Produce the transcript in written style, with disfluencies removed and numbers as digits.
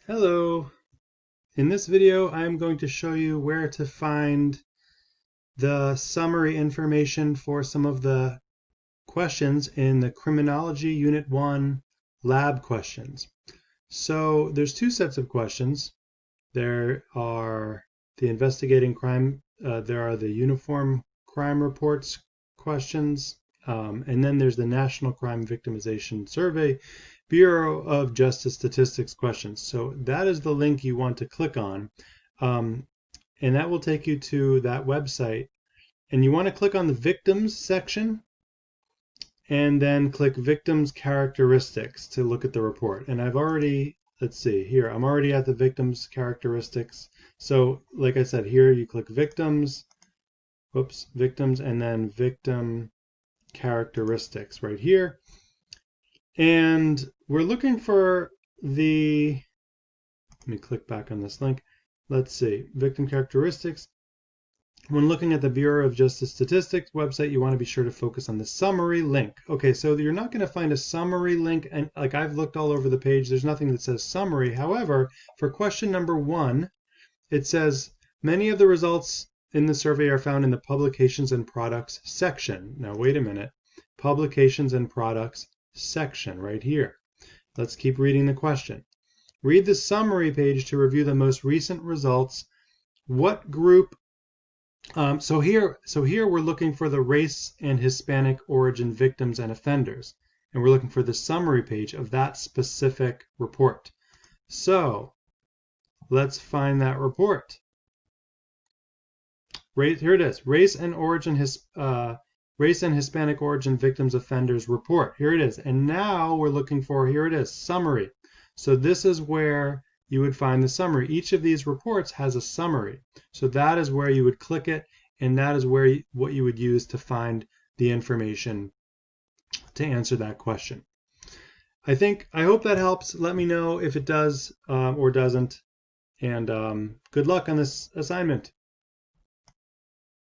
Hello. In this video, I'm going to show you where to find the summary information for some of the questions in the Criminology Unit 1 lab questions. So there's two sets of questions. There are the investigating crime, there are the uniform crime reports questions, and then there's the National Crime Victimization Survey Bureau of Justice Statistics questions. So that is the link you want to click on, and that will take you to that website. And you want to click on the victims section and then click victims characteristics to look at the report. And I've already, let's see here, I'm already at the victims characteristics. So like I said, here you click victims, victims, and then victim characteristics right here. And we're looking for let me click back on this link. Let's see, victim characteristics. When looking at the Bureau of Justice Statistics website, you want to be sure to focus on the summary link. Okay, so you're not going to find a summary link, and like I've looked all over the page, there's nothing that says summary. However, for question number 1, it says many of the results in the survey are found in the publications and products section. Now wait a minute, publications and products section right here. Let's keep reading the question. Read the summary page to review the most recent results. What group? So here we're looking for the race and Hispanic origin victims and offenders, and we're looking for the summary page of that specific report. So let's find that report. Here it is. Race and Hispanic origin victims offenders report. Here it is. And now we're looking for, here it is, summary. So this is where you would find the summary. Each of these reports has a summary. So that is where you would click it, and that is where what you would use to find the information to answer that question. I hope that helps. Let me know if it does or doesn't. And good luck on this assignment.